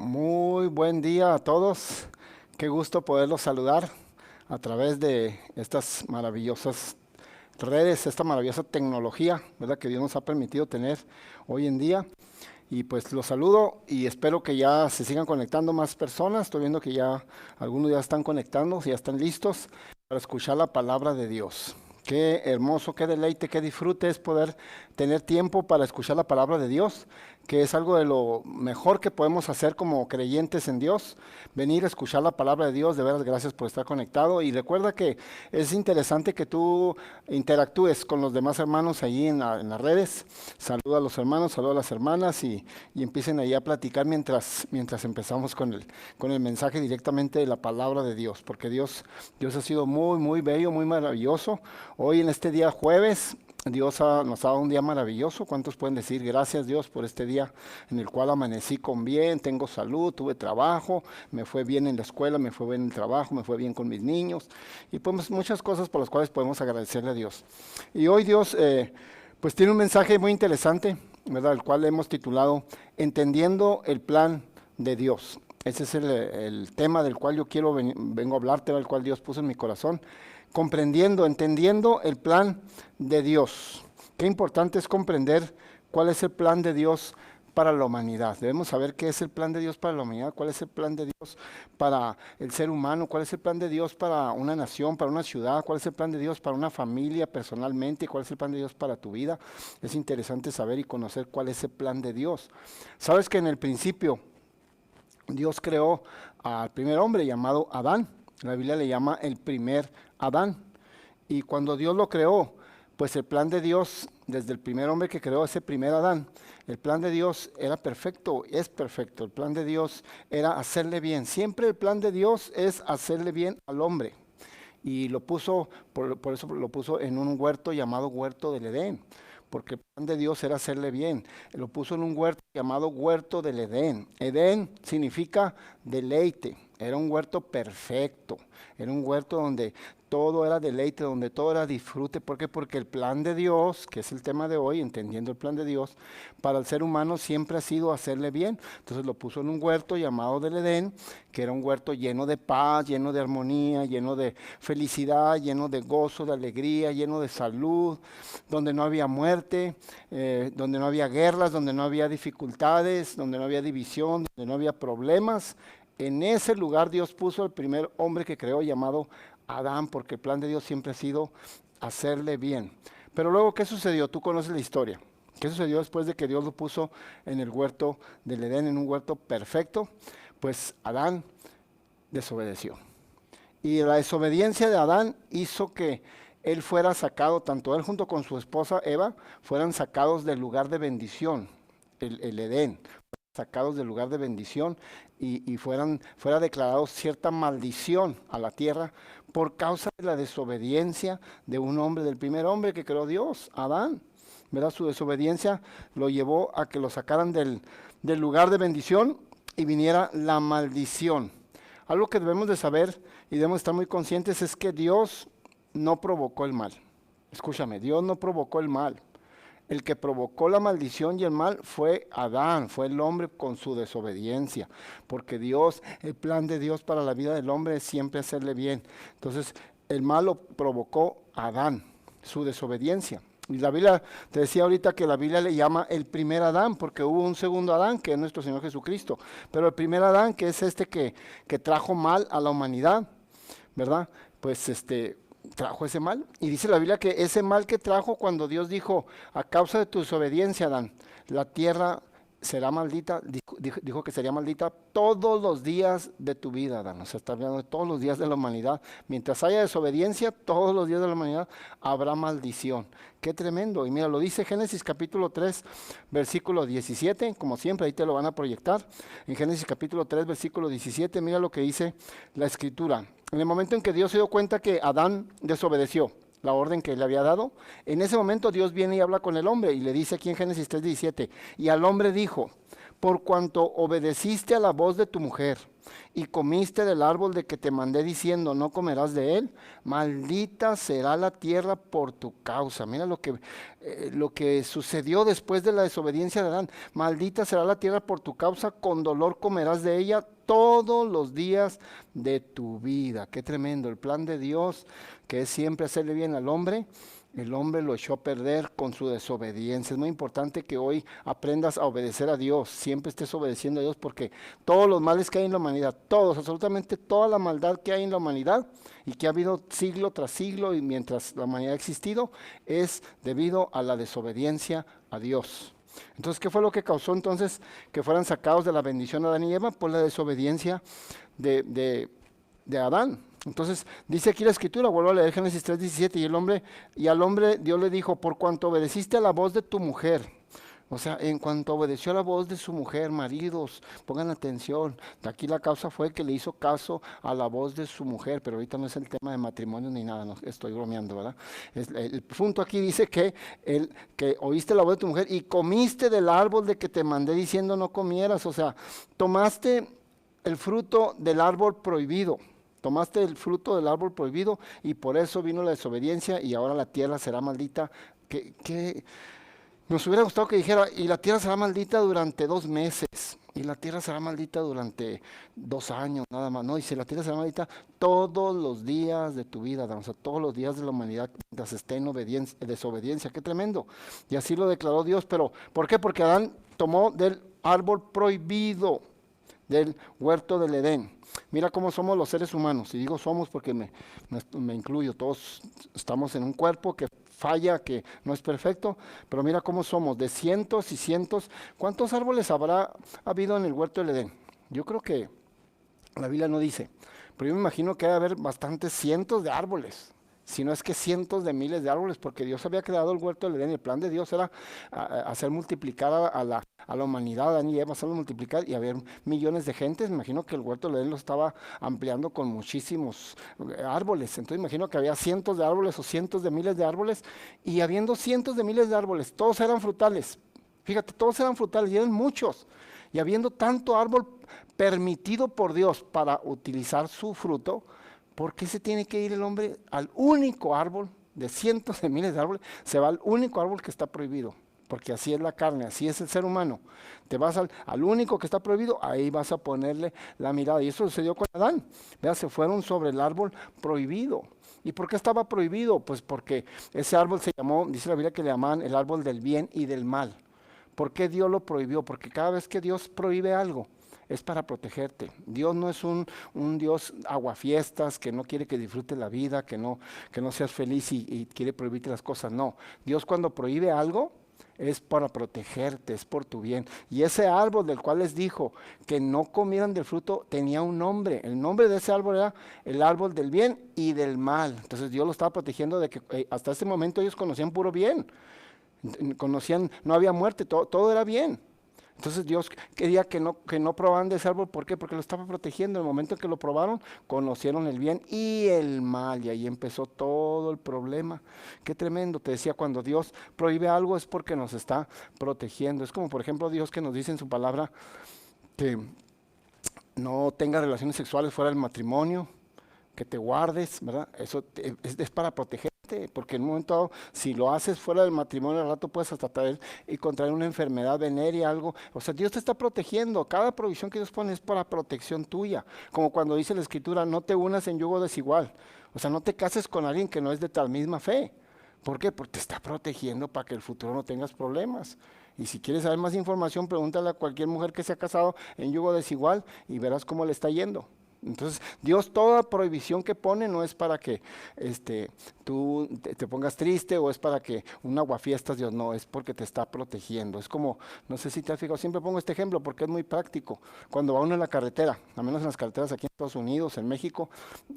Muy buen día a todos. Qué gusto poderlos saludar a través de estas maravillosas redes, esta maravillosa tecnología, ¿verdad? Que Dios nos ha permitido tener hoy en día. Y pues los saludo y espero que ya se sigan conectando más personas. Estoy viendo que ya algunos ya están conectando, ya están listos para escuchar la palabra de Dios. Qué hermoso, qué deleite, qué disfrute es poder tener tiempo para escuchar la palabra de Dios, que es algo de lo mejor que podemos hacer como creyentes en Dios, venir a escuchar la palabra de Dios. De veras, gracias por estar conectado y recuerda que es interesante que tú interactúes con los demás hermanos ahí en las redes. Saluda a los hermanos, saluda a las hermanas y empiecen ahí a platicar mientras empezamos con el mensaje directamente de la palabra de Dios, porque Dios ha sido muy, muy bello, muy maravilloso. Hoy en este día jueves, nos ha dado un día maravilloso. ¿Cuántos pueden decir gracias Dios por este día en el cual amanecí con bien, tengo salud, tuve trabajo, me fue bien en la escuela, me fue bien en el trabajo, me fue bien con mis niños y pues muchas cosas por las cuales podemos agradecerle a Dios. Y hoy Dios pues tiene un mensaje muy interesante, ¿verdad? El cual hemos titulado Entendiendo el plan de Dios. Ese es el tema del cual yo vengo a hablarte, el cual Dios puso en mi corazón. Comprendiendo, entendiendo el plan de Dios. Qué importante es comprender cuál es el plan de Dios para la humanidad. Debemos saber qué es el plan de Dios para la humanidad, cuál es el plan de Dios para el ser humano, cuál es el plan de Dios para una nación, para una ciudad, cuál es el plan de Dios para una familia personalmente, cuál es el plan de Dios para tu vida. Es interesante saber y conocer cuál es el plan de Dios. Sabes que en el principio Dios creó al primer hombre llamado Adán. La Biblia le llama el primer Adán. Y cuando Dios lo creó, pues el plan de Dios, desde el primer hombre que creó ese primer Adán, el plan de Dios era perfecto, es perfecto. El plan de Dios era hacerle bien. Siempre el plan de Dios es hacerle bien al hombre. Y lo puso, por eso lo puso en un huerto llamado Huerto del Edén, porque el plan de Dios era hacerle bien. Lo puso en un huerto llamado Huerto del Edén. Edén significa deleite, era un huerto perfecto, era un huerto donde todo era deleite, donde todo era disfrute. ¿Por qué? Porque el plan de Dios, que es el tema de hoy, entendiendo el plan de Dios, para el ser humano siempre ha sido hacerle bien. Entonces lo puso en un huerto llamado del Edén, que era un huerto lleno de paz, lleno de armonía, lleno de felicidad, lleno de gozo, de alegría, lleno de salud, donde no había muerte, donde no había guerras, donde no había dificultades, donde no había división, donde no había problemas. En ese lugar Dios puso el primer hombre que creó llamado Adán, porque el plan de Dios siempre ha sido hacerle bien. Pero luego, ¿qué sucedió? Tú conoces la historia. ¿Qué sucedió después de que Dios lo puso en el huerto del Edén, en un huerto perfecto? Pues Adán desobedeció. Y la desobediencia de Adán hizo que él fuera sacado, tanto él junto con su esposa Eva, fueran sacados del lugar de bendición, el Edén, sacados del lugar de bendición y fuera declarado cierta maldición a la tierra por causa de la desobediencia de un hombre, del primer hombre que creó Dios, Adán. ¿Verdad? Su desobediencia lo llevó a que lo sacaran del lugar de bendición y viniera la maldición. Algo que debemos de saber y debemos estar muy conscientes es que Dios no provocó el mal. Escúchame, Dios no provocó el mal. El que provocó la maldición y el mal fue Adán, fue el hombre con su desobediencia, porque Dios, el plan de Dios para la vida del hombre es siempre hacerle bien. Entonces, el mal lo provocó Adán, su desobediencia. Y la Biblia, te decía ahorita que la Biblia le llama el primer Adán, porque hubo un segundo Adán, que es nuestro Señor Jesucristo. Pero el primer Adán, que es este que trajo mal a la humanidad, ¿verdad? Pues trajo ese mal. Y dice la Biblia que ese mal que trajo cuando Dios dijo, a causa de tu desobediencia, Adán, la tierra será maldita, dijo que sería maldita todos los días de tu vida, Adán. O sea, está hablando de todos los días de la humanidad. Mientras haya desobediencia, todos los días de la humanidad habrá maldición. Qué tremendo. Y mira, lo dice Génesis capítulo 3, versículo 17, como siempre, ahí te lo van a proyectar. En Génesis capítulo 3, versículo 17, mira lo que dice la Escritura. En el momento en que Dios se dio cuenta que Adán desobedeció la orden que le había dado, en ese momento Dios viene y habla con el hombre y le dice aquí en Génesis 3:17, y al hombre dijo, por cuanto obedeciste a la voz de tu mujer y comiste del árbol de que te mandé diciendo, no comerás de él, maldita será la tierra por tu causa. Mira lo que sucedió después de la desobediencia de Adán. Maldita será la tierra por tu causa, con dolor comerás de ella todos los días de tu vida. Qué tremendo, el plan de Dios, que es siempre hacerle bien al hombre. El hombre lo echó a perder con su desobediencia. Es muy importante que hoy aprendas a obedecer a Dios, siempre estés obedeciendo a Dios, porque todos los males que hay en la humanidad, todos, absolutamente toda la maldad que hay en la humanidad y que ha habido siglo tras siglo y mientras la humanidad ha existido, es debido a la desobediencia a Dios. Entonces, ¿qué fue lo que causó entonces que fueran sacados de la bendición de Adán y Eva? Pues la desobediencia de Adán. Entonces dice aquí la escritura, vuelvo a leer Génesis 3:17, y al hombre Dios le dijo, por cuanto obedeciste a la voz de tu mujer. O sea, en cuanto obedeció a la voz de su mujer, maridos, pongan atención, aquí la causa fue que le hizo caso a la voz de su mujer, pero ahorita no es el tema de matrimonio ni nada, no, estoy bromeando, ¿verdad? El punto aquí dice que oíste la voz de tu mujer y comiste del árbol de que te mandé diciendo no comieras, o sea, tomaste el fruto del árbol prohibido. Tomaste el fruto del árbol prohibido y por eso vino la desobediencia y ahora la tierra será maldita. Que nos hubiera gustado que dijera, y la tierra será maldita durante 2 meses, y la tierra será maldita durante 2 años, nada más. No, dice, la tierra será maldita todos los días de tu vida, o sea, todos los días de la humanidad, mientras esté en desobediencia. Qué tremendo. Y así lo declaró Dios, pero ¿por qué? Porque Adán tomó del árbol prohibido, del huerto del Edén. Mira cómo somos los seres humanos, y digo somos porque me incluyo, todos estamos en un cuerpo que falla, que no es perfecto, pero mira cómo somos, de cientos y cientos. ¿Cuántos árboles habrá habido en el huerto del Edén? Yo creo que la Biblia no dice, pero yo me imagino que debe haber bastantes cientos de árboles, si no es que cientos de miles de árboles, porque Dios había creado el huerto del Edén, y el plan de Dios era hacer multiplicar a la humanidad, Adán y Eva, hacerlo multiplicar y haber millones de gentes. Me imagino que el huerto del Edén lo estaba ampliando con muchísimos árboles, entonces imagino que había cientos de árboles o cientos de miles de árboles, y habiendo cientos de miles de árboles, todos eran frutales, fíjate, todos eran frutales y eran muchos, y habiendo tanto árbol permitido por Dios para utilizar su fruto, ¿por qué se tiene que ir el hombre al único árbol de cientos de miles de árboles? Se va al único árbol que está prohibido, porque así es la carne, así es el ser humano. Te vas al único que está prohibido, ahí vas a ponerle la mirada. Y eso sucedió con Adán. Vea, se fueron sobre el árbol prohibido. ¿Y por qué estaba prohibido? Pues porque ese árbol se llamó, dice la Biblia que le llamaban el árbol del bien y del mal. ¿Por qué Dios lo prohibió? Porque cada vez que Dios prohíbe algo, es para protegerte. Dios no es un Dios aguafiestas que no quiere que disfrutes la vida, que no seas feliz y quiere prohibirte las cosas. No, Dios cuando prohíbe algo es para protegerte, es por tu bien. Y ese árbol del cual les dijo que no comieran del fruto tenía un nombre. El nombre de ese árbol era el árbol del bien y del mal. Entonces Dios lo estaba protegiendo de que hasta ese momento ellos conocían puro bien. Conocían, no había muerte, todo era bien. Entonces Dios quería que no probaran de ese árbol. ¿Por qué? Porque lo estaba protegiendo. En el momento en que lo probaron, conocieron el bien y el mal. Y ahí empezó todo el problema. Qué tremendo. Te decía, cuando Dios prohíbe algo es porque nos está protegiendo. Es como, por ejemplo, Dios que nos dice en su palabra que no tengas relaciones sexuales fuera del matrimonio, que te guardes, ¿verdad? Eso es para protegerte, porque en un momento dado, si lo haces fuera del matrimonio, al rato puedes hasta traer y contraer una enfermedad venérea, algo. O sea, Dios te está protegiendo. Cada provisión que Dios pone es para protección tuya. Como cuando dice la Escritura, no te unas en yugo desigual. O sea, no te cases con alguien que no es de tal misma fe. ¿Por qué? Porque te está protegiendo para que el futuro no tengas problemas. Y si quieres saber más información, pregúntale a cualquier mujer que se ha casado en yugo desigual y verás cómo le está yendo. Entonces, Dios toda prohibición que pone no es para que tú te pongas triste o es para que un aguafiestas, Dios no, es porque te está protegiendo. Es como, no sé si te has fijado, siempre pongo este ejemplo porque es muy práctico. Cuando va uno en la carretera, al menos en las carreteras aquí en Estados Unidos, en México,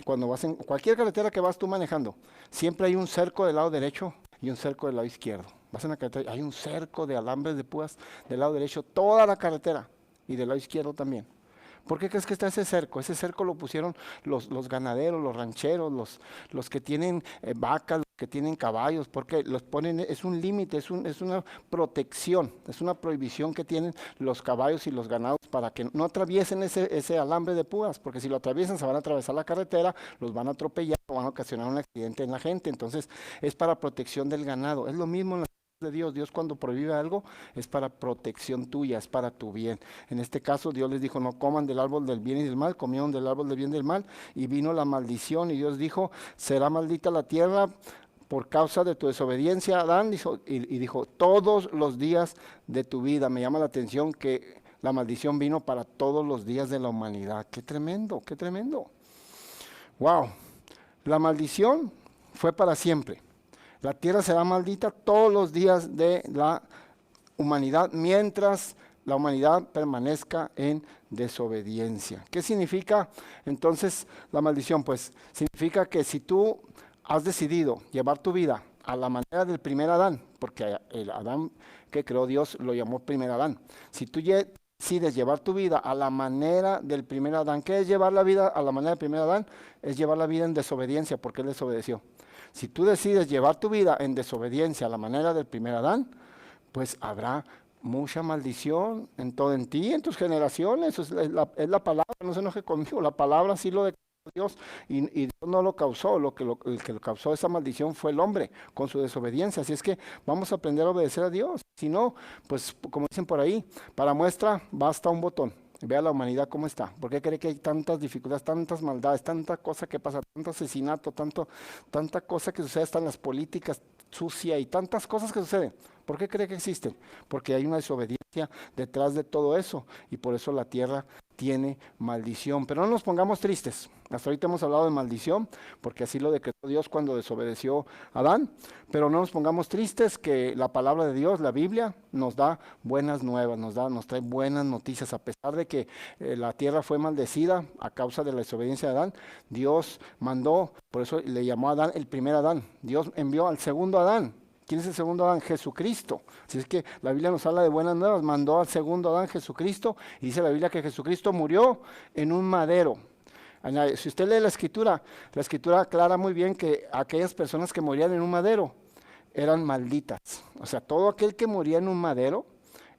cuando vas en cualquier carretera que vas tú manejando, siempre hay un cerco del lado derecho y un cerco del lado izquierdo. Vas en la carretera, hay un cerco de alambres de púas del lado derecho, toda la carretera y del lado izquierdo también. ¿Por qué crees que está ese cerco? Ese cerco lo pusieron los ganaderos, los rancheros, los que tienen vacas, los que tienen caballos, porque los ponen, es un límite, es una protección, es una prohibición que tienen los caballos y los ganados para que no atraviesen ese alambre de púas, porque si lo atraviesan se van a atravesar la carretera, los van a atropellar o van a ocasionar un accidente en la gente. Entonces es para protección del ganado. Es lo mismo en las de Dios. Dios cuando prohíbe algo es para protección tuya, es para tu bien. En este caso Dios les dijo, no coman del árbol del bien y del mal, comieron del árbol del bien y del mal, y vino la maldición, y Dios dijo, será maldita la tierra por causa de tu desobediencia, Adán, y dijo, todos los días de tu vida. Me llama la atención que la maldición vino para todos los días de la humanidad. Qué tremendo, qué tremendo. Wow, la maldición fue para siempre. La tierra será maldita todos los días de la humanidad mientras la humanidad permanezca en desobediencia. ¿Qué significa entonces la maldición? Pues significa que si tú has decidido llevar tu vida a la manera del primer Adán, porque el Adán que creó Dios lo llamó primer Adán, si tú decides llevar tu vida a la manera del primer Adán, ¿qué es llevar la vida a la manera del primer Adán? Es llevar la vida en desobediencia, porque él desobedeció. Si tú decides llevar tu vida en desobediencia a la manera del primer Adán, pues habrá mucha maldición en ti, en tus generaciones. Es la palabra, no se enoje conmigo, la palabra sí lo declaró Dios y Dios no lo causó. El que lo causó esa maldición fue el hombre con su desobediencia. Así es que vamos a aprender a obedecer a Dios. Si no, pues como dicen por ahí, para muestra basta un botón. Vea la humanidad cómo está. ¿Por qué cree que hay tantas dificultades, tantas maldades, tanta cosa que pasa, tanto asesinato, tanta cosa que sucede hasta en las políticas sucia y tantas cosas que suceden? ¿Por qué cree que existen? Porque hay una desobediencia detrás de todo eso y por eso la tierra tiene maldición. Pero no nos pongamos tristes. Hasta ahorita hemos hablado de maldición, porque así lo decretó Dios cuando desobedeció a Adán. Pero no nos pongamos tristes, que la palabra de Dios, la Biblia, nos da buenas nuevas, nos trae buenas noticias. A pesar de que la tierra fue maldecida a causa de la desobediencia de Adán, Dios mandó, por eso le llamó a Adán el primer Adán. Dios envió al segundo Adán. ¿Quién es el segundo Adán? Jesucristo. Así es que la Biblia nos habla de buenas nuevas. Mandó al segundo Adán, Jesucristo, y dice la Biblia que Jesucristo murió en un madero. Si usted lee la escritura aclara muy bien que aquellas personas que morían en un madero eran malditas. O sea, todo aquel que moría en un madero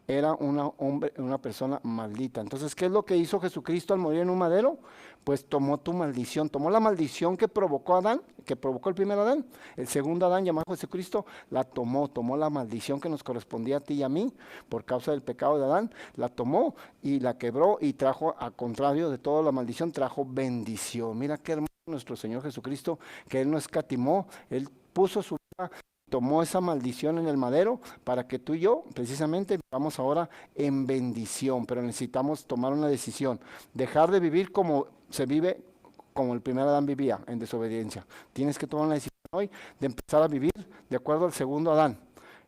era una persona maldita. Entonces, ¿qué es lo que hizo Jesucristo al morir en un madero? Pues tomó tu maldición, tomó la maldición que provocó Adán, que provocó el primer Adán. El segundo Adán, llamado Jesucristo, la tomó la maldición que nos correspondía a ti y a mí por causa del pecado de Adán, la tomó y la quebró y trajo, a contrario de toda la maldición, trajo bendición. Mira qué hermoso nuestro Señor Jesucristo, que Él no escatimó, Él puso su vida, tomó esa maldición en el madero para que tú y yo precisamente vivamos ahora en bendición. Pero necesitamos tomar una decisión, dejar de vivir como se vive, como el primer Adán vivía, en desobediencia. Tienes que tomar una decisión hoy de empezar a vivir de acuerdo al segundo Adán,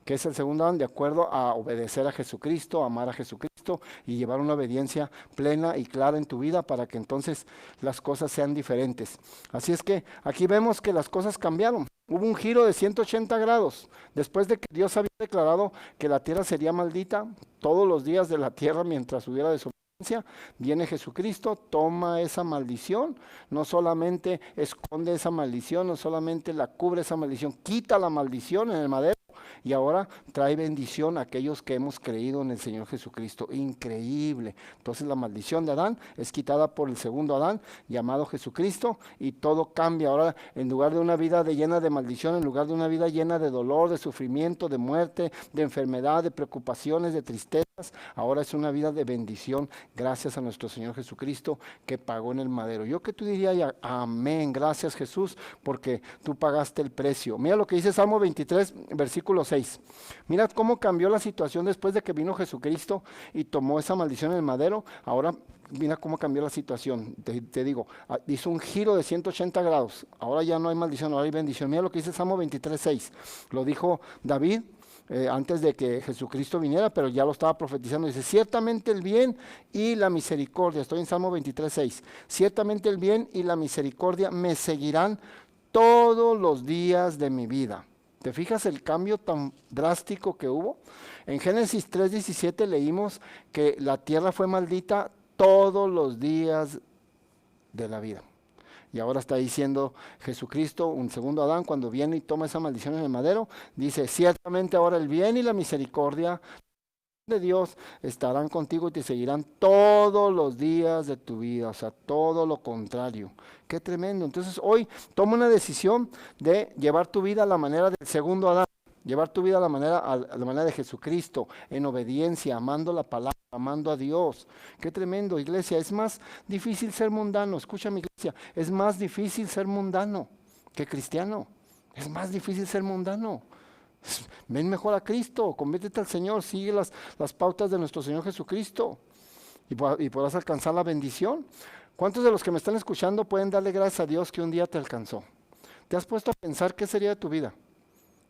que es el segundo Adán, de acuerdo a obedecer a Jesucristo, amar a Jesucristo y llevar una obediencia plena y clara en tu vida para que entonces las cosas sean diferentes. Así es que aquí vemos que las cosas cambiaron. Hubo un giro de 180 grados. Después de que Dios había declarado que la tierra sería maldita todos los días de la tierra mientras hubiera desobediencia, viene Jesucristo, toma esa maldición, no solamente esconde esa maldición, no solamente la cubre esa maldición, quita la maldición en el madero y ahora trae bendición a aquellos que hemos creído en el Señor Jesucristo. Increíble. Entonces la maldición de Adán es quitada por el segundo Adán, llamado Jesucristo, y todo cambia. Ahora, en lugar de una vida llena de maldición, en lugar de una vida llena de dolor, de sufrimiento, de muerte, de enfermedad, de preocupaciones, de tristezas, ahora es una vida de bendición gracias a nuestro Señor Jesucristo que pagó en el madero. Yo que tú dirías ya, amén, gracias Jesús, porque tú pagaste el precio. Mira lo que dice Salmo 23, versículo 6. Mira cómo cambió la situación después de que vino Jesucristo y tomó esa maldición en el madero. Ahora mira cómo cambió la situación. Te digo, hizo un giro de 180 grados. Ahora ya no hay maldición, ahora hay bendición. Mira lo que dice Salmo 23, 6. Lo dijo David antes de que Jesucristo viniera, pero ya lo estaba profetizando. Dice, ciertamente el bien y la misericordia, estoy en Salmo 23, 6, ciertamente el bien y la misericordia me seguirán todos los días de mi vida. ¿Te fijas el cambio tan drástico que hubo? En Génesis 3:17 leímos que la tierra fue maldita todos los días de la vida. Y ahora está diciendo Jesucristo, un segundo Adán, cuando viene y toma esa maldición en el madero, dice, ciertamente ahora el bien y la misericordia de Dios estarán contigo y te seguirán todos los días de tu vida, o sea, todo lo contrario. Qué tremendo. Entonces hoy toma una decisión de llevar tu vida a la manera del segundo Adán, llevar tu vida a la manera de Jesucristo, en obediencia, amando la palabra, amando a Dios. Qué tremendo, iglesia. Es más difícil ser mundano, escucha mi iglesia, es más difícil ser mundano que cristiano. Es más difícil ser mundano. Ven mejor a Cristo, conviértete al Señor, sigue las pautas de nuestro Señor Jesucristo y podrás alcanzar la bendición. ¿Cuántos de los que me están escuchando pueden darle gracias a Dios que un día te alcanzó? ¿Te has puesto a pensar qué sería de tu vida?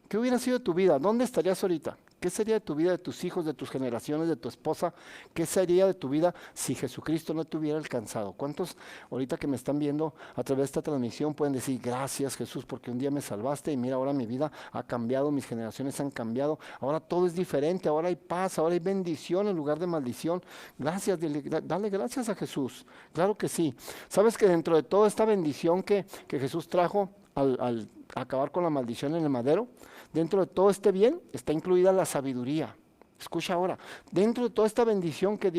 ¿Qué hubiera sido de tu vida? ¿Dónde estarías ahorita? ¿Qué sería de tu vida, de tus hijos, de tus generaciones, de tu esposa? ¿Qué sería de tu vida si Jesucristo no te hubiera alcanzado? ¿Cuántos ahorita que me están viendo a través de esta transmisión pueden decir, gracias Jesús porque un día me salvaste y mira, ahora mi vida ha cambiado, mis generaciones han cambiado, ahora todo es diferente, ahora hay paz, ahora hay bendición en lugar de maldición? Gracias, dale gracias a Jesús. Claro que sí. ¿Sabes que dentro de toda esta bendición que Jesús trajo al acabar con la maldición en el madero, dentro de todo este bien está incluida la sabiduría? Escucha ahora, dentro de toda esta bendición que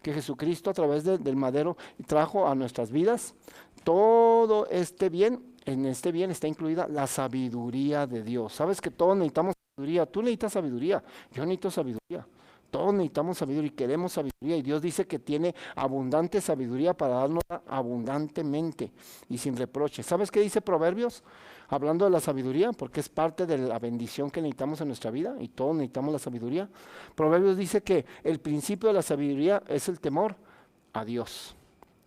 Jesucristo a través del madero trajo a nuestras vidas, todo este bien, en este bien está incluida la sabiduría de Dios. Sabes que todos necesitamos sabiduría, tú necesitas sabiduría, yo necesito sabiduría. Todos necesitamos sabiduría y queremos sabiduría, y Dios dice que tiene abundante sabiduría para darnos abundantemente y sin reproche. ¿Sabes qué dice Proverbios? Hablando de la sabiduría, porque es parte de la bendición que necesitamos en nuestra vida y todos necesitamos la sabiduría. Proverbios dice que el principio de la sabiduría es el temor a Dios.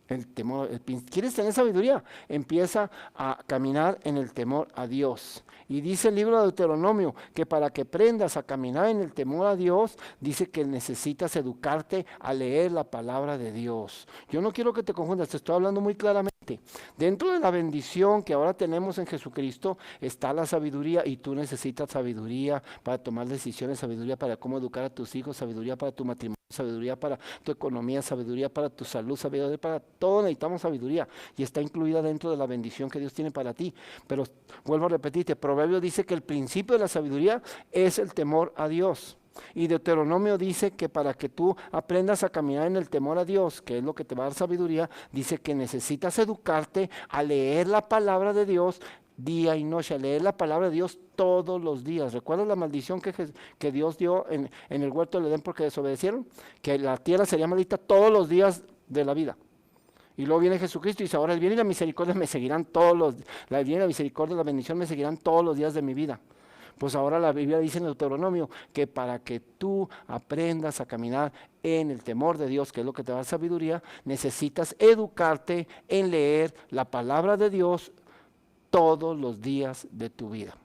El temor, ¿quieres tener sabiduría? Empieza a caminar en el temor a Dios. Y dice el libro de Deuteronomio que para que aprendas a caminar en el temor a Dios, dice que necesitas educarte a leer la palabra de Dios. Yo no quiero que te confundas, te estoy hablando muy claramente. Dentro de la bendición que ahora tenemos en Jesucristo está la sabiduría, y tú necesitas sabiduría para tomar decisiones, sabiduría para cómo educar a tus hijos, sabiduría para tu matrimonio, sabiduría para tu economía, sabiduría para tu salud, sabiduría para todo. Necesitamos sabiduría y está incluida dentro de la bendición que Dios tiene para ti. Pero vuelvo a repetirte, Proverbio dice que el principio de la sabiduría es el temor a Dios. Y Deuteronomio dice que para que tú aprendas a caminar en el temor a Dios, que es lo que te va a dar sabiduría, dice que necesitas educarte a leer la palabra de Dios día y noche, a leer la palabra de Dios todos los días. ¿Recuerdas la maldición que Dios dio en el huerto del Edén porque desobedecieron? Que la tierra sería maldita todos los días de la vida. Y luego viene Jesucristo y dice, ahora el bien y la misericordia me seguirán el bien y la misericordia y la bendición me seguirán todos los días de mi vida. Pues ahora la Biblia dice en el Deuteronomio que para que tú aprendas a caminar en el temor de Dios, que es lo que te da sabiduría, necesitas educarte en leer la palabra de Dios todos los días de tu vida.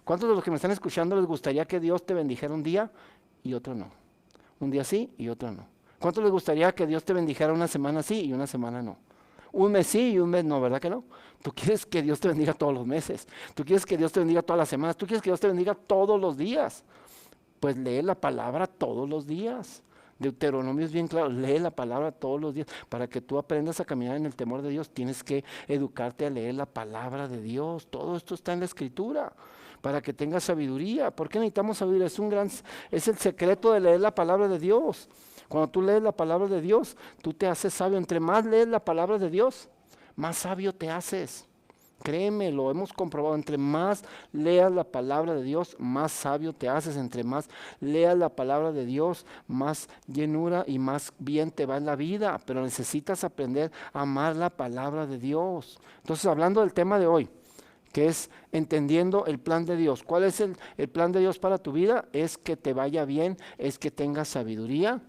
¿Cuántos de los que me están escuchando les gustaría que Dios te bendijera un día y otro no? Un día sí y otro no. ¿Cuántos les gustaría que Dios te bendijera una semana sí y una semana no? Un mes sí y un mes no, ¿verdad que no? Tú quieres que Dios te bendiga todos los meses. Tú quieres que Dios te bendiga todas las semanas. Tú quieres que Dios te bendiga todos los días. Pues lee la palabra todos los días. Deuteronomio es bien claro, lee la palabra todos los días. Para que tú aprendas a caminar en el temor de Dios, tienes que educarte a leer la palabra de Dios. Todo esto está en la Escritura, para que tengas sabiduría. ¿Por qué necesitamos sabiduría? Es el secreto de leer la palabra de Dios. Cuando tú lees la palabra de Dios, tú te haces sabio. Entre más lees la palabra de Dios, más sabio te haces. Créeme, lo hemos comprobado. Entre más leas la palabra de Dios, más sabio te haces. Entre más leas la palabra de Dios, más llenura y más bien te va en la vida. Pero necesitas aprender a amar la palabra de Dios. Entonces, hablando del tema de hoy, que es entendiendo el plan de Dios. ¿Cuál es el plan de Dios para tu vida? Es que te vaya bien, es que tengas sabiduría,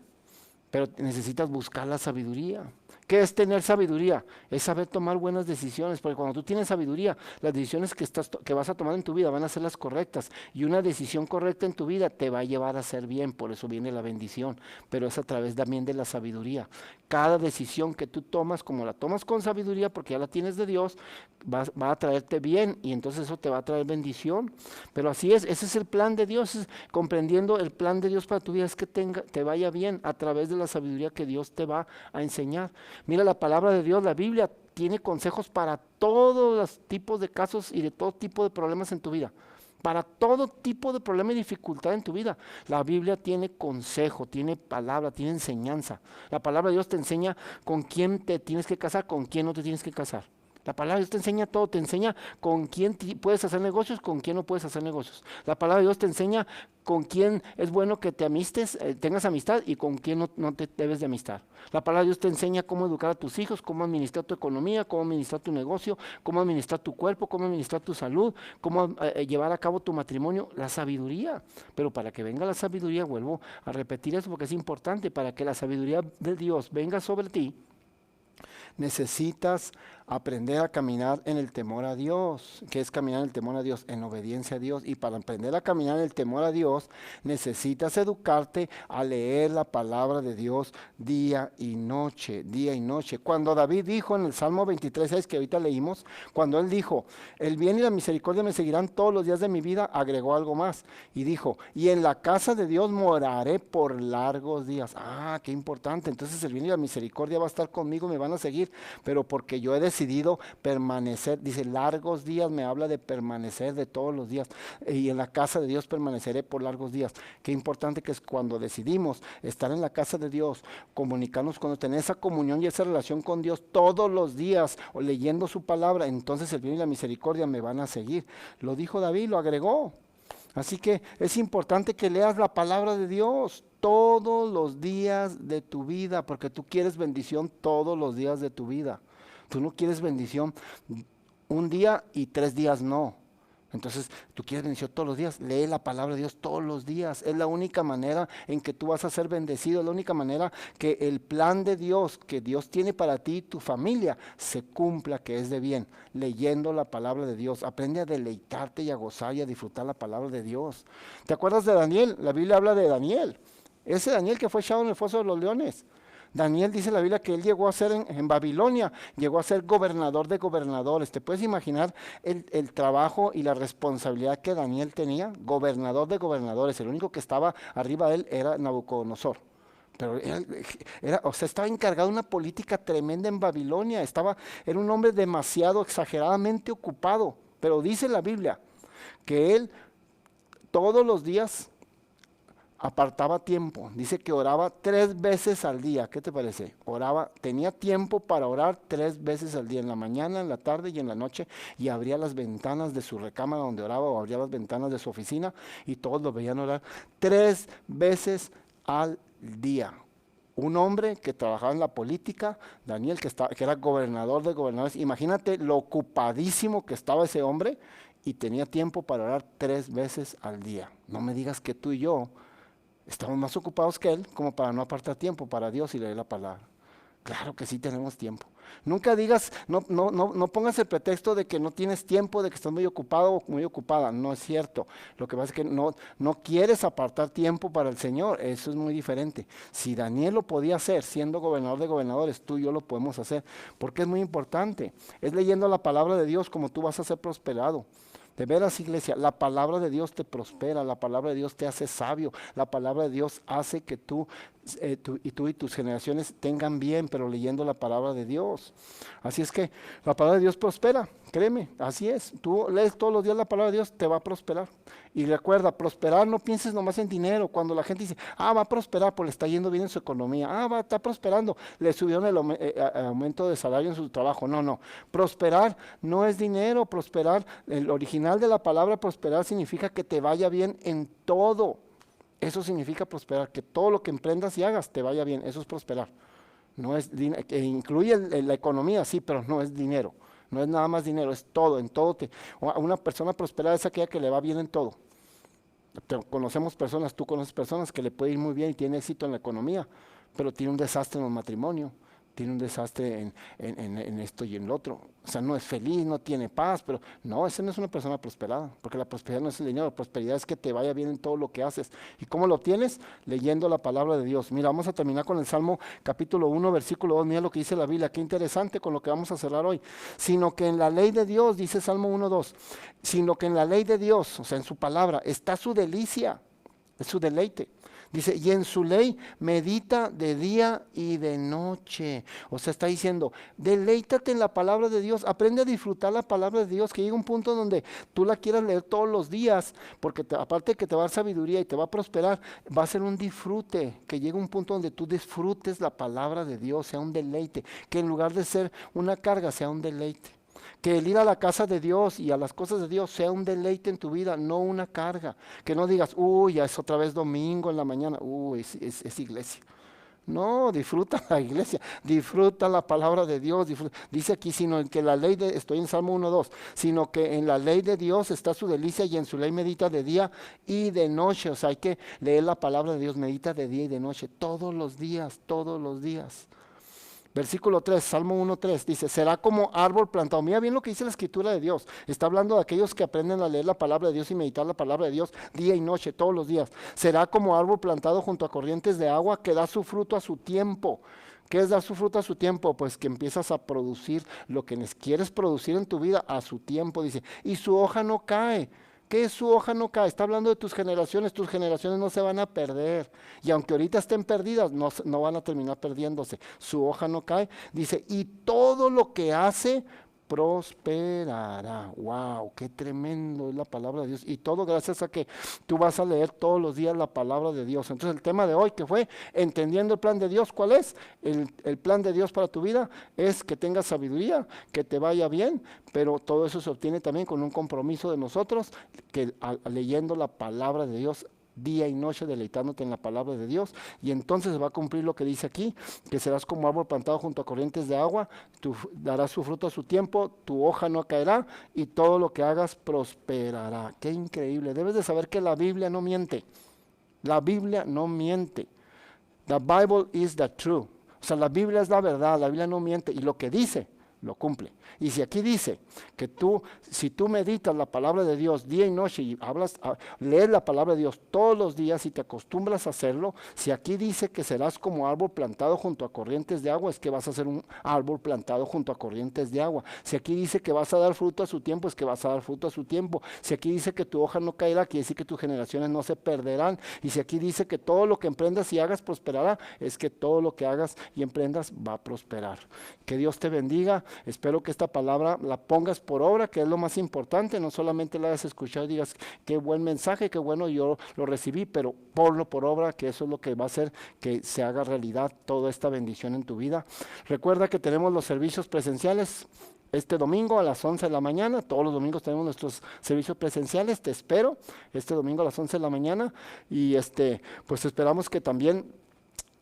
pero necesitas buscar la sabiduría. ¿Qué es tener sabiduría? Es saber tomar buenas decisiones, porque cuando tú tienes sabiduría, las decisiones que vas a tomar en tu vida van a ser las correctas, y una decisión correcta en tu vida te va a llevar a ser bien, por eso viene la bendición, pero es a través también de la sabiduría. Cada decisión que tú tomas, como la tomas con sabiduría, porque ya la tienes de Dios, va a traerte bien, y entonces eso te va a traer bendición. Pero así es, ese es el plan de Dios, comprendiendo el plan de Dios para tu vida, es que te vaya bien a través de la la sabiduría que Dios te va a enseñar. Mira la palabra de Dios, la Biblia tiene consejos para todos los tipos de casos y de todo tipo de problemas en tu vida. Para todo tipo de problema y dificultad en tu vida. La Biblia tiene consejo, tiene palabra, tiene enseñanza. La palabra de Dios te enseña con quién te tienes que casar, con quién no te tienes que casar. La palabra de Dios te enseña todo, te enseña con quién puedes hacer negocios, con quién no puedes hacer negocios. La palabra de Dios te enseña con quién es bueno que te amistes, tengas amistad y con quién no te debes de amistar. La palabra de Dios te enseña cómo educar a tus hijos, cómo administrar tu economía, cómo administrar tu negocio, cómo administrar tu cuerpo, cómo administrar tu salud, cómo llevar a cabo tu matrimonio, la sabiduría. Pero para que venga la sabiduría, vuelvo a repetir eso porque es importante, para que la sabiduría de Dios venga sobre ti, necesitas aprender a caminar en el temor a Dios. ¿Qué es caminar en el temor a Dios? En obediencia a Dios. Y para aprender a caminar en el temor a Dios, necesitas educarte a leer la palabra de Dios día y noche, día y noche. Cuando David dijo en el Salmo 23:6 que ahorita leímos, cuando él dijo, el bien y la misericordia me seguirán todos los días de mi vida, agregó algo más y dijo, y en la casa de Dios moraré por largos días. Ah, qué importante. Entonces el bien y la misericordia va a estar conmigo, me van a seguir, pero porque yo he decidido permanecer, dice largos días, me habla de permanecer de todos los días, y en la casa de Dios permaneceré por largos días. Qué importante que es cuando decidimos estar en la casa de Dios, comunicarnos con Dios, tener esa comunión y esa relación con Dios todos los días, o leyendo su palabra, entonces el bien y la misericordia me van a seguir. Lo dijo David, lo agregó. Así que es importante que leas la palabra de Dios todos los días de tu vida, porque tú quieres bendición todos los días de tu vida. Tú no quieres bendición un día y 3 días no. Entonces, tú quieres bendición todos los días, lee la palabra de Dios todos los días. Es la única manera en que tú vas a ser bendecido, es la única manera que el plan de Dios, que Dios tiene para ti y tu familia, se cumpla, que es de bien, leyendo la palabra de Dios. Aprende a deleitarte y a gozar y a disfrutar la palabra de Dios. ¿Te acuerdas de Daniel? La Biblia habla de Daniel. Ese Daniel que fue echado en el foso de los leones. Daniel dice la Biblia que él llegó a ser en Babilonia, llegó a ser gobernador de gobernadores. ¿Te puedes imaginar el trabajo y la responsabilidad que Daniel tenía? Gobernador de gobernadores, el único que estaba arriba de él era Nabucodonosor. Pero estaba encargado de una política tremenda en Babilonia, era un hombre demasiado exageradamente ocupado. Pero dice la Biblia que él todos los días apartaba tiempo, dice que oraba 3 veces al día. ¿Qué te parece? Tenía tiempo para orar 3 veces al día, en la mañana, en la tarde y en la noche, y abría las ventanas de su recámara donde oraba, o abría las ventanas de su oficina, y todos lo veían orar 3 veces al día. Un hombre que trabajaba en la política, Daniel, que era gobernador de gobernadores. Imagínate lo ocupadísimo que estaba ese hombre, y tenía tiempo para orar 3 veces al día. No me digas que tú y yo estamos más ocupados que él como para no apartar tiempo para Dios y leer la palabra. Claro que sí tenemos tiempo. Nunca digas, no pongas el pretexto de que no tienes tiempo, de que estás muy ocupado o muy ocupada. No es cierto. Lo que pasa es que no quieres apartar tiempo para el Señor. Eso es muy diferente. Si Daniel lo podía hacer siendo gobernador de gobernadores, tú y yo lo podemos hacer. Porque es muy importante. Es leyendo la palabra de Dios como tú vas a ser prosperado. De veras, iglesia, la palabra de Dios te prospera, la palabra de Dios te hace sabio, la palabra de Dios hace que tú y tus generaciones tengan bien, pero leyendo la palabra de Dios. Así es que la palabra de Dios prospera, créeme, así es. Tú lees todos los días la palabra de Dios, te va a prosperar. Y recuerda, prosperar, no pienses nomás en dinero. Cuando la gente dice, va a prosperar, pues le está yendo bien en su economía, está prosperando, le subieron el aumento de salario en su trabajo. No, prosperar no es dinero, prosperar, el original de la palabra prosperar significa que te vaya bien en todo. Eso significa prosperar, que todo lo que emprendas y hagas te vaya bien, eso es prosperar. No es que incluye la economía, sí, pero no es dinero. No es nada más dinero, es todo, en todo. Una persona prosperada es aquella que le va bien en todo. Conocemos personas, tú conoces personas que le puede ir muy bien y tiene éxito en la economía, pero tiene un desastre en el matrimonio, tiene un desastre en esto y en lo otro. O sea, no es feliz, no tiene paz, pero no, esa no es una persona prosperada, porque la prosperidad no es el dinero, la prosperidad es que te vaya bien en todo lo que haces. ¿Y cómo lo obtienes? Leyendo la palabra de Dios. Mira, vamos a terminar con el Salmo capítulo 1, versículo 2, mira lo que dice la Biblia, qué interesante con lo que vamos a cerrar hoy. Sino que en la ley de Dios, dice Salmo 1, 2, sino que en la ley de Dios, o sea, en su palabra, está su delicia, es su deleite. Dice, y en su ley medita de día y de noche. O sea, está diciendo, deleítate en la palabra de Dios, aprende a disfrutar la palabra de Dios, que llegue un punto donde tú la quieras leer todos los días, porque aparte de que te va a dar sabiduría y te va a prosperar, va a ser un disfrute, que llegue un punto donde tú disfrutes la palabra de Dios, sea un deleite, que en lugar de ser una carga, sea un deleite. Que el ir a la casa de Dios y a las cosas de Dios sea un deleite en tu vida, no una carga. Que no digas, uy, ya es otra vez domingo en la mañana, uy, es iglesia. No, disfruta la iglesia, disfruta la palabra de Dios. Dice aquí, sino en que la ley de, estoy en Salmo 1:2, sino que en la ley de Dios está su delicia y en su ley medita de día y de noche. O sea, hay que leer la palabra de Dios, medita de día y de noche, todos los días, todos los días. Versículo 3, Salmo 1:3, dice, será como árbol plantado. Mira bien lo que dice la escritura de Dios. Está hablando de aquellos que aprenden a leer la palabra de Dios y meditar la palabra de Dios día y noche, todos los días. Será como árbol plantado junto a corrientes de agua que da su fruto a su tiempo. ¿Qué es dar su fruto a su tiempo? Pues que empiezas a producir lo que quieres producir en tu vida a su tiempo, dice. Y su hoja no cae. ¿Qué es su hoja no cae? Está hablando de tus generaciones no se van a perder. Y aunque ahorita estén perdidas, no van a terminar perdiéndose. Su hoja no cae. Dice, y todo lo que hace prosperará. Wow, qué tremendo es la palabra de Dios. Y todo gracias a que tú vas a leer todos los días la palabra de Dios. Entonces el tema de hoy que fue entendiendo el plan de Dios. ¿Cuál es? El plan de Dios para tu vida es que tengas sabiduría, que te vaya bien, pero todo eso se obtiene también con un compromiso de nosotros, que leyendo la palabra de Dios día y noche, deleitándote en la palabra de Dios, y entonces se va a cumplir lo que dice aquí, que serás como árbol plantado junto a corrientes de agua, tú darás su fruto a su tiempo, tu hoja no caerá, y todo lo que hagas prosperará. Qué increíble. Debes de saber que la Biblia no miente. La Biblia no miente. The Bible is the truth. O sea, la Biblia es la verdad, la Biblia no miente, y lo que dice, lo cumple. Y si aquí dice que si tú meditas la palabra de Dios día y noche y lees la palabra de Dios todos los días y te acostumbras a hacerlo, si aquí dice que serás como árbol plantado junto a corrientes de agua, es que vas a ser un árbol plantado junto a corrientes de agua. Si aquí dice que vas a dar fruto a su tiempo, es que vas a dar fruto a su tiempo. Si aquí dice que tu hoja no caerá, quiere decir que tus generaciones no se perderán. Y si aquí dice que todo lo que emprendas y hagas prosperará, es que todo lo que hagas y emprendas va a prosperar. Que Dios te bendiga. Espero que esta palabra la pongas por obra, que es lo más importante. No solamente la hayas escuchado y digas, qué buen mensaje, qué bueno, yo lo recibí, pero ponlo por obra, que eso es lo que va a hacer que se haga realidad toda esta bendición en tu vida. Recuerda que tenemos los servicios presenciales este domingo a las 11 de la mañana. Todos los domingos tenemos nuestros servicios presenciales. Te espero este domingo a las 11 de la mañana y pues esperamos que también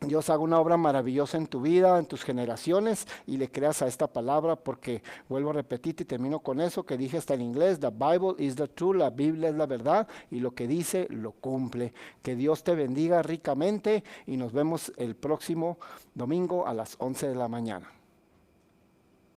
Dios haga una obra maravillosa en tu vida, en tus generaciones, y le creas a esta palabra, porque vuelvo a repetirte y termino con eso que dije hasta en inglés: The Bible is the truth, la Biblia es la verdad, y lo que dice lo cumple. Que Dios te bendiga ricamente y nos vemos el próximo domingo a las 11 de la mañana.